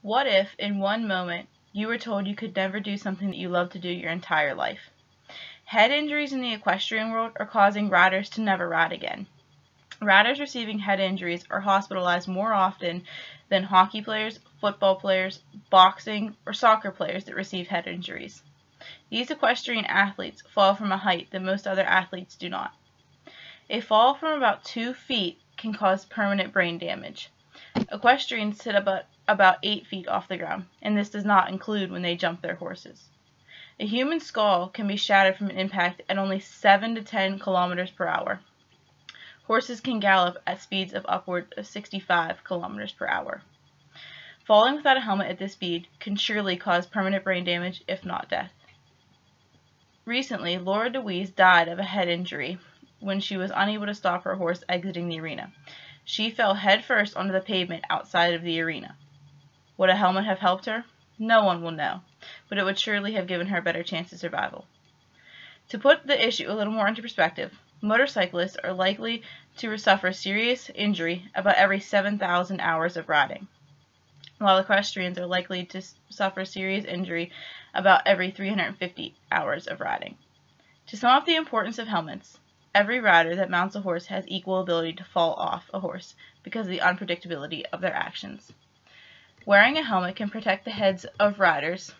What if, in one moment, you were told you could never do something that you love to do your entire life? Head injuries in the equestrian world are causing riders to never ride again. Riders receiving head injuries are hospitalized more often than hockey players, football players, boxing, or soccer players that receive head injuries. These equestrian athletes fall from a height that most other athletes do not. A fall from about 2 feet can cause permanent brain damage. Equestrians sit about 8 feet off the ground, and this does not include when they jump their horses. A human skull can be shattered from an impact at only 7 to 10 kilometers per hour. Horses can gallop at speeds of upward of 65 kilometers per hour. Falling without a helmet at this speed can surely cause permanent brain damage, if not death. Recently, Laura DeWeese died of a head injury when she was unable to stop her horse exiting the arena. She fell headfirst onto the pavement outside of the arena. Would a helmet have helped her? No one will know, but it would surely have given her a better chance of survival. To put the issue a little more into perspective, motorcyclists are likely to suffer serious injury about every 7,000 hours of riding, while equestrians are likely to suffer serious injury about every 350 hours of riding. To sum up the importance of helmets, every rider that mounts a horse has equal ability to fall off a horse because of the unpredictability of their actions. Wearing a helmet can protect the heads of riders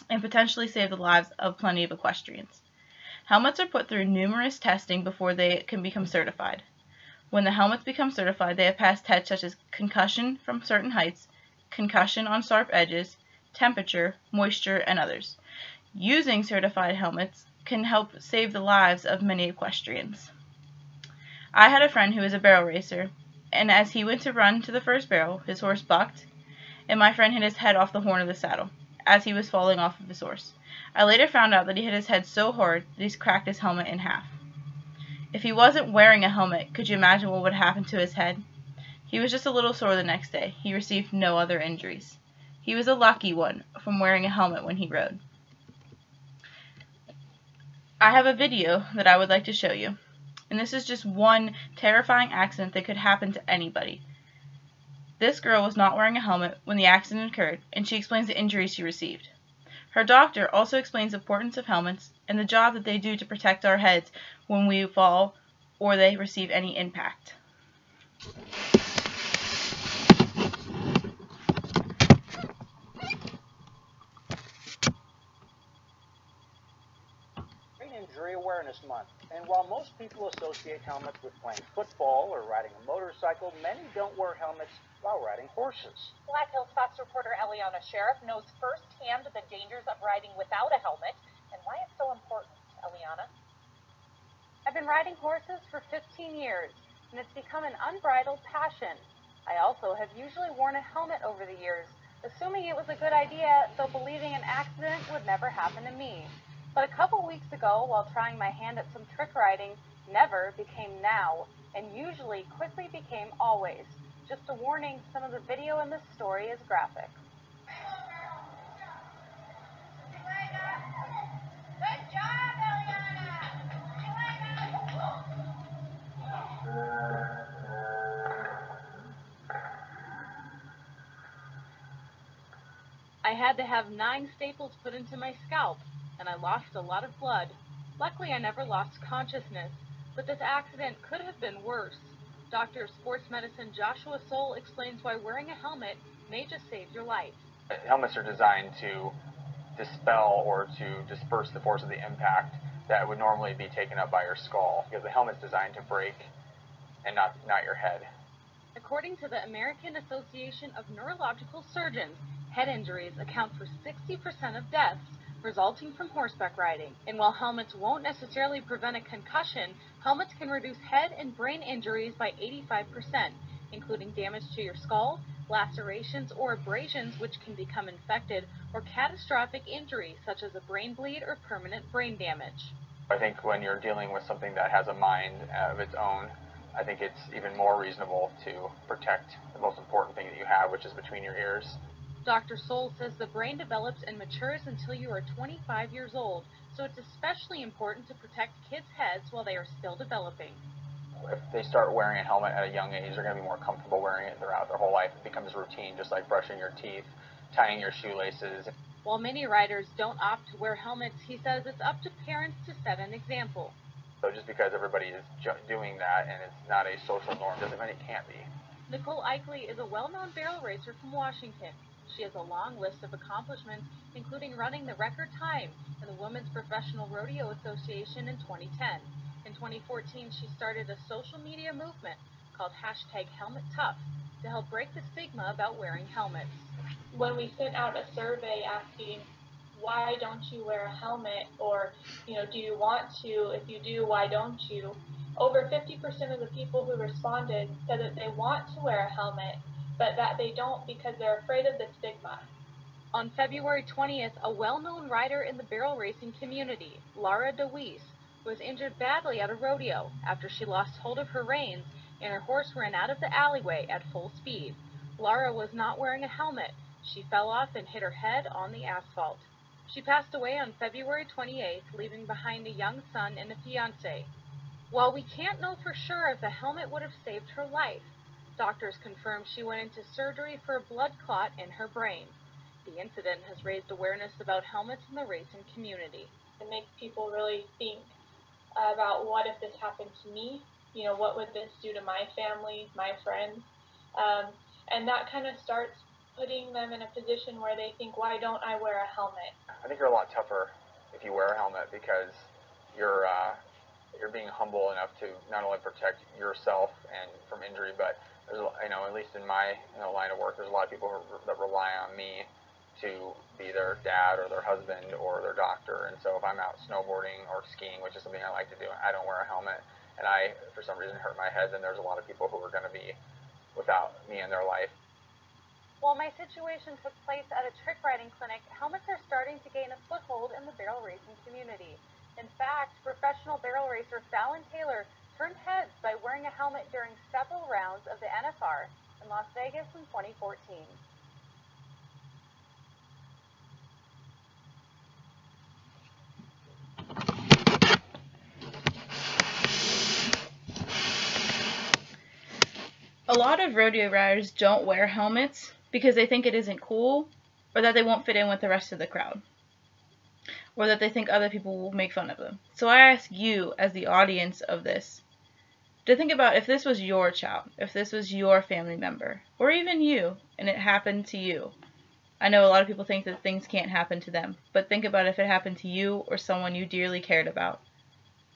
and potentially save the lives of plenty of equestrians. Helmets are put through numerous testing before they can become certified. When the helmets become certified, they have passed tests such as concussion from certain heights, concussion on sharp edges, temperature, moisture, and others. Using certified helmets can help save the lives of many equestrians. I had a friend who was a barrel racer, and as he went to run to the first barrel, his horse bucked, and my friend hit his head off the horn of the saddle as he was falling off of his horse. I later found out that he hit his head so hard that he cracked his helmet in half. If he wasn't wearing a helmet, could you imagine what would happen to his head? He was just a little sore the next day. He received no other injuries. He was a lucky one from wearing a helmet when he rode. I have a video that I would like to show you, and this is just one terrifying accident that could happen to anybody. This girl was not wearing a helmet when the accident occurred, and she explains the injuries she received. Her doctor also explains the importance of helmets and the job that they do to protect our heads when we fall or they receive any impact. Injury Awareness Month, and while most people associate helmets with playing football or riding a motorcycle, many don't wear helmets while riding horses. Black Hills Fox reporter Eliana Sheriff knows firsthand the dangers of riding without a helmet and why it's so important. Eliana? I've been riding horses for 15 years, and it's become an unbridled passion. I also have usually worn a helmet over the years, assuming it was a good idea, though believing an accident would never happen to me. But a couple weeks ago, while trying my hand at some trick riding, never became now, and usually quickly became always. Just a warning, some of the video in this story is graphic. I had to have 9 staples put into my scalp, and I lost a lot of blood. Luckily, I never lost consciousness, but this accident could have been worse. Doctor of Sports Medicine Joshua Soul explains why wearing a helmet may just save your life. Helmets are designed to dispel or to disperse the force of the impact that would normally be taken up by your skull, because the helmet's designed to break and not your head. According to the American Association of Neurological Surgeons, head injuries account for 60% of deaths resulting from horseback riding. And while helmets won't necessarily prevent a concussion, helmets can reduce head and brain injuries by 85%, including damage to your skull, lacerations or abrasions which can become infected, or catastrophic injury such as a brain bleed or permanent brain damage. I think when you're dealing with something that has a mind of its own, I think it's even more reasonable to protect the most important thing that you have, which is between your ears. Dr. Soul says the brain develops and matures until you are 25 years old, so it's especially important to protect kids' heads while they are still developing. if they start wearing a helmet at a young age, they're going to be more comfortable wearing it throughout their whole life. It becomes routine, just like brushing your teeth, tying your shoelaces. While many riders don't opt to wear helmets, he says it's up to parents to set an example. So just because everybody is doing that and it's not a social norm doesn't mean it can't be. Nicole Eichley is a well-known barrel racer from Washington. She has a long list of accomplishments, including running the record time in the Women's Professional Rodeo Association in 2010. In 2014, she started a social media movement called #HelmetTough to help break the stigma about wearing helmets. When we sent out a survey asking, why don't you wear a helmet, or, do you want to? If you do, why don't you? Over 50% of the people who responded said that they want to wear a helmet, but that they don't because they're afraid of the stigma. On February 20th, a well-known rider in the barrel racing community, Laura DeWeese, was injured badly at a rodeo after she lost hold of her reins and her horse ran out of the alleyway at full speed. Laura was not wearing a helmet. She fell off and hit her head on the asphalt. She passed away on February 28th, leaving behind a young son and a fiancé. While we can't know for sure if the helmet would have saved her life, doctors confirmed she went into surgery for a blood clot in her brain. The incident has raised awareness about helmets in the racing community. It makes people really think about, what if this happened to me? What would this do to my family, my friends? And that kind of starts putting them in a position where they think, why don't I wear a helmet? I think you're a lot tougher if you wear a helmet because you're being humble enough to not only protect yourself and from injury, but there's, at least in my line of work, there's a lot of people that rely on me to be their dad or their husband or their doctor. And so if I'm out snowboarding or skiing, which is something I like to do, I don't wear a helmet, and I, for some reason, hurt my head, then there's a lot of people who are going to be without me in their life. While my situation took place at a trick riding clinic, helmets are starting to gain a foothold in the barrel racing community. In fact, professional barrel racer Fallon Taylor turned heads by wearing a helmet during several rounds of the NFR in Las Vegas in 2014. A lot of rodeo riders don't wear helmets because they think it isn't cool, or that they won't fit in with the rest of the crowd, or that they think other people will make fun of them. So I ask you, as the audience of this, to think about if this was your child, if this was your family member, or even you, and it happened to you. I know a lot of people think that things can't happen to them, but think about if it happened to you or someone you dearly cared about.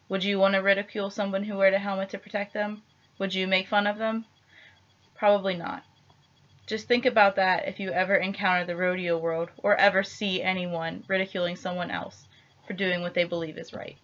Would you want to ridicule someone who wore a helmet to protect them? Would you make fun of them? Probably not. Just think about that if you ever encounter the rodeo world or ever see anyone ridiculing someone else for doing what they believe is right.